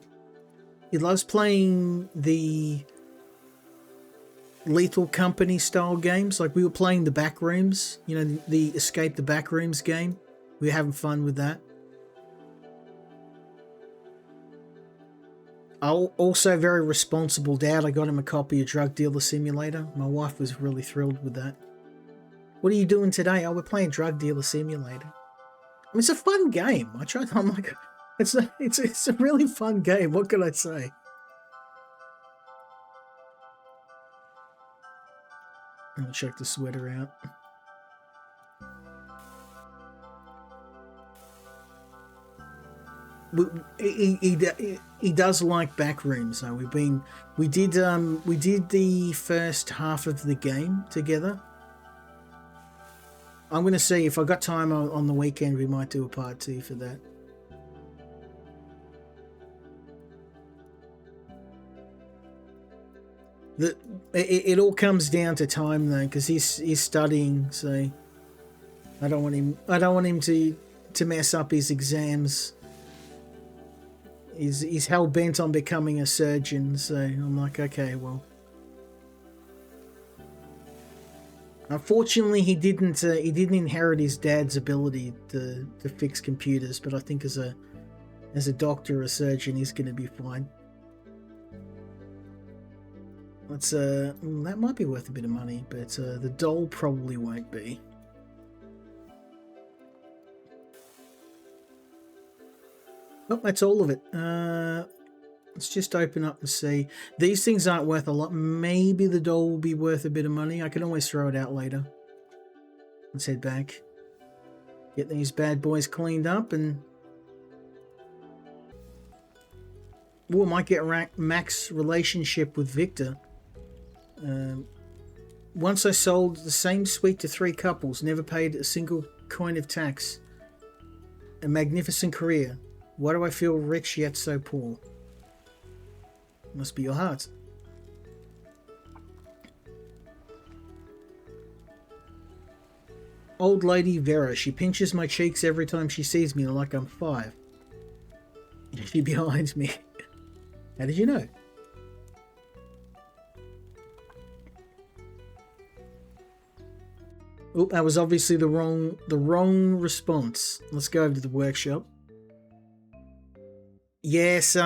Lethal Company style games. Like we were playing the Backrooms, the Escape the Backrooms game. We were having fun with that. Also, very responsible dad. I got him a copy of Drug Dealer Simulator. My wife was really thrilled with that. What are you doing today? Oh, we're playing Drug Dealer Simulator. I mean, it's a fun game. I'm like, it's a really fun game. What can I say? Let me check the sweater out. He does like back rooms. So we did the first half of the game together. I'm gonna see if I got time on the weekend. We might do a part 2 for that. It all comes down to time though, because he's studying. So I don't want him to mess up his exams. He's hell bent on becoming a surgeon, so I'm like, okay, well. Unfortunately, he didn't inherit his dad's ability to fix computers, but I think as a doctor or a surgeon, he's going to be fine. Let's that might be worth a bit of money, but the doll probably won't be. Oh, that's all of it. Let's just open up and see. These things aren't worth a lot. Maybe the doll will be worth a bit of money. I can always throw it out later. Let's head back. Get these bad boys cleaned up and... Ooh, I might get Mac's relationship with Victor. Once I sold the same suite to 3 couples, never paid a single coin of tax. A magnificent career. Why do I feel rich yet so poor? Must be your heart. Old lady Vera. She pinches my cheeks every time she sees me like I'm 5. She behind me. How did you know? Oh, that was obviously the wrong response. Let's go over to the workshop. Yes,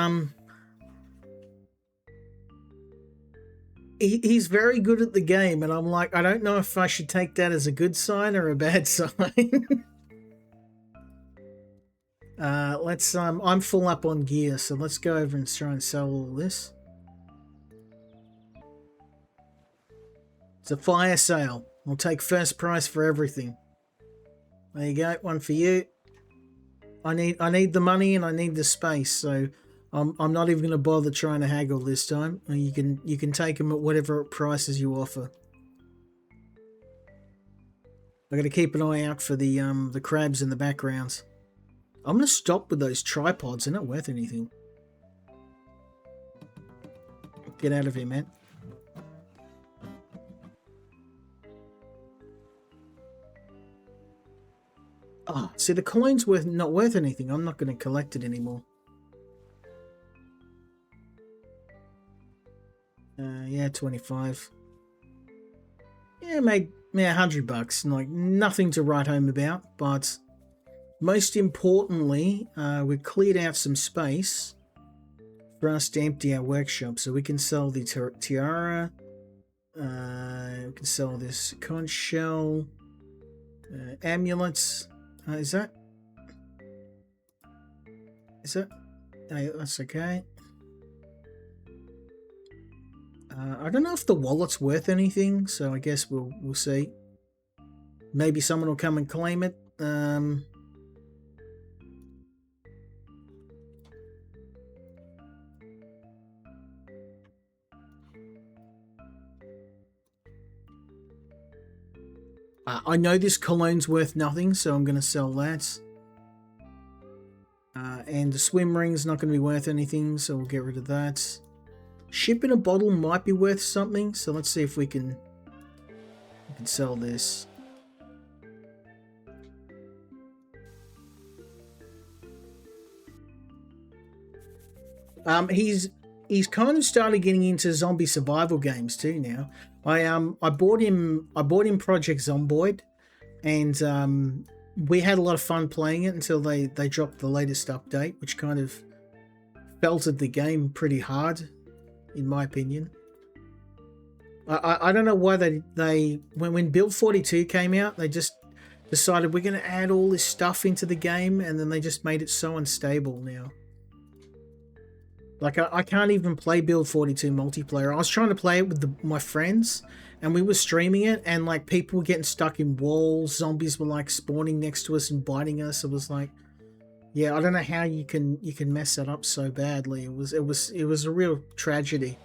he's very good at the game, and I'm like, I don't know if I should take that as a good sign or a bad sign. I'm full up on gear, so let's go over and try and sell all this. It's a fire sale. I'll take first price for everything. There you go, one for you. I need the money and I need the space, so I'm not even going to bother trying to haggle this time. You can take them at whatever prices you offer. I got to keep an eye out for the crabs in the backgrounds. I'm going to stop with those tripods. They're not worth anything. Get out of here, man. Oh, see, the coin's not worth anything. I'm not going to collect it anymore. Yeah, 25. Yeah, made $100. Like, nothing to write home about, but most importantly, we cleared out some space for us to empty our workshop, so we can sell the tiara. We can sell this conch shell, amulets. Is that? That's okay. I don't know if the wallet's worth anything, so I guess we'll see. Maybe someone will come and claim it. I know this cologne's worth nothing, so I'm going to sell that. And the swim ring's not going to be worth anything, so we'll get rid of that. Ship in a bottle might be worth something, so let's see if we can sell this. He's kind of started getting into zombie survival games too now. I bought him Project Zomboid, and we had a lot of fun playing it until they dropped the latest update, which kind of belted the game pretty hard, in my opinion. I don't know why they when Build 42 came out, they just decided we're going to add all this stuff into the game, and then they just made it so unstable now. Like, I can't even play Build 42 multiplayer. I was trying to play it with my friends, and we were streaming it, and like people were getting stuck in walls. Zombies were like spawning next to us and biting us. It was like, yeah, I don't know how you can mess that up so badly. It was a real tragedy.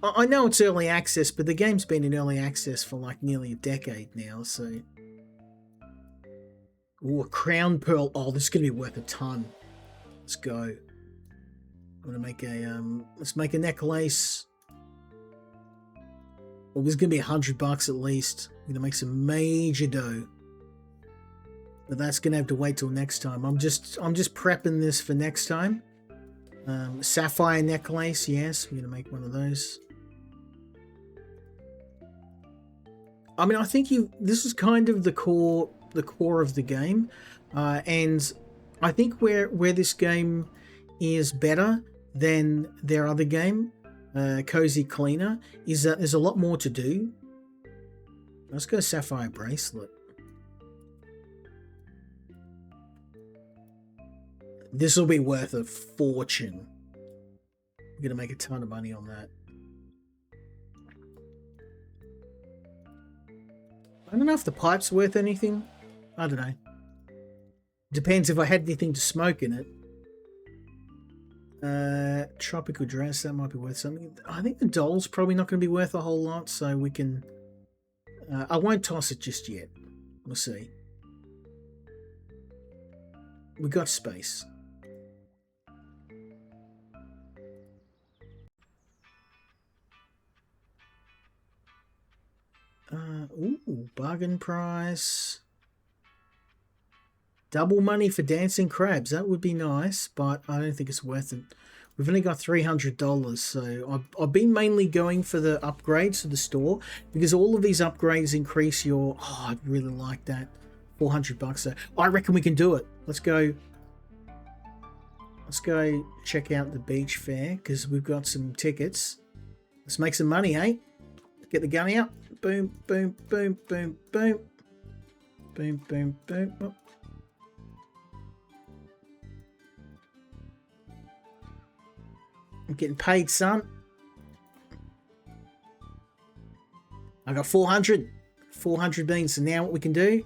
I know it's early access, but the game's been in early access for like nearly a decade now, so. Ooh, a crown pearl. Oh, this is gonna be worth a ton. Let's go. I'm gonna make a let's make a necklace. Well, this is gonna be $100 at least. I'm gonna make some major dough. But that's gonna have to wait till next time. I'm just prepping this for next time. Sapphire necklace, yes, we're gonna make one of those. I mean, I think this is kind of the core of the game, and I think where this game is better than their other game, Cozy Cleaner, is that there's a lot more to do. Let's go Sapphire Bracelet. This will be worth a fortune. I'm gonna make a ton of money on that. I don't know if the pipe's worth anything. I don't know. Depends if I had anything to smoke in it. Tropical dress, that might be worth something. I think the doll's probably not going to be worth a whole lot, so we can... I won't toss it just yet. We'll see. We got space. Ooh, bargain price. Double money for dancing crabs. That would be nice, but I don't think it's worth it. We've only got $300, so I've been mainly going for the upgrades to the store, because all of these upgrades increase your... Oh, I'd really like that. $400. So I reckon we can do it. Let's go. Let's go check out the beach fair, because we've got some tickets. Let's make some money, eh? Get the gun out. Boom, boom, boom, boom, boom. Boom, boom, boom. Oh. I'm getting paid, son. I got 400 beans. So now what we can do,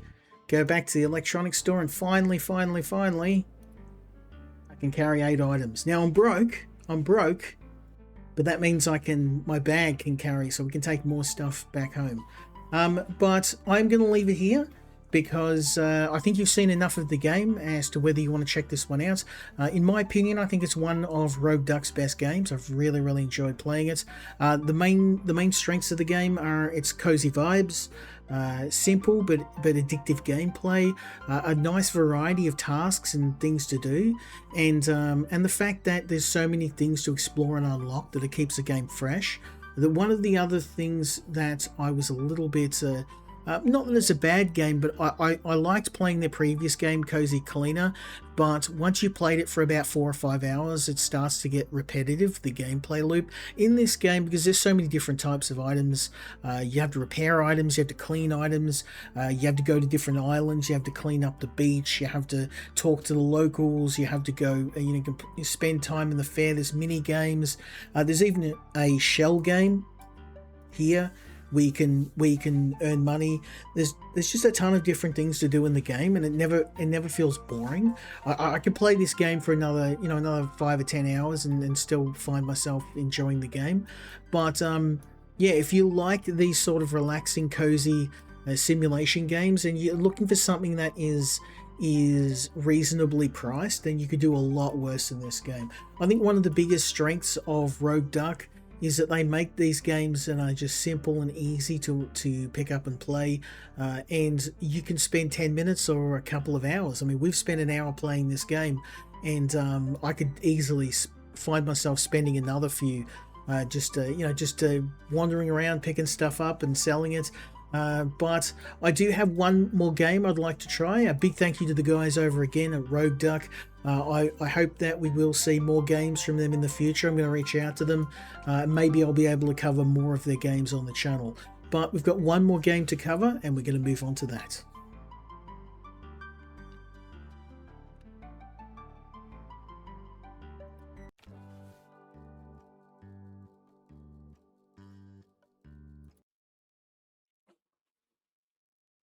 go back to the electronics store, and finally, I can carry 8 items. Now I'm broke, but that means my bag can carry, so we can take more stuff back home. But I'm going to leave it here, because I think you've seen enough of the game as to whether you want to check this one out. In my opinion, I think it's one of Rogue Duck's best games. I've really enjoyed playing it. The main strengths of the game are its cozy vibes, simple but addictive gameplay, a nice variety of tasks and things to do, and the fact that there's so many things to explore and unlock that it keeps the game fresh. One of the other things that I was a little bit... not that it's a bad game, but I liked playing their previous game, Cozy Cleaner, but once you played it for about 4 or 5 hours, it starts to get repetitive, the gameplay loop. In this game, because there's so many different types of items, you have to repair items, you have to clean items, you have to go to different islands, you have to clean up the beach, you have to talk to the locals, you have to go, you spend time in the fair, there's mini games, there's even a shell game here, where you can earn money. There's just a ton of different things to do in the game, and it never feels boring. I could play this game for another 5 or 10 hours and still find myself enjoying the game. But yeah, if you like these sort of relaxing, cozy simulation games, and you're looking for something that is reasonably priced, then you could do a lot worse than this game. I think one of the biggest strengths of Rogue Duck is that they make these games that are just simple and easy to pick up and play, and you can spend 10 minutes or a couple of hours. I mean, we've spent an hour playing this game, and I could easily find myself spending another few, just wandering around, picking stuff up and selling it. But I do have one more game I'd like to try. A big thank you to the guys over again at Rogue Duck. I hope that we will see more games from them in the future. I'm going to reach out to them. Maybe I'll be able to cover more of their games on the channel. But we've got one more game to cover, and we're going to move on to that.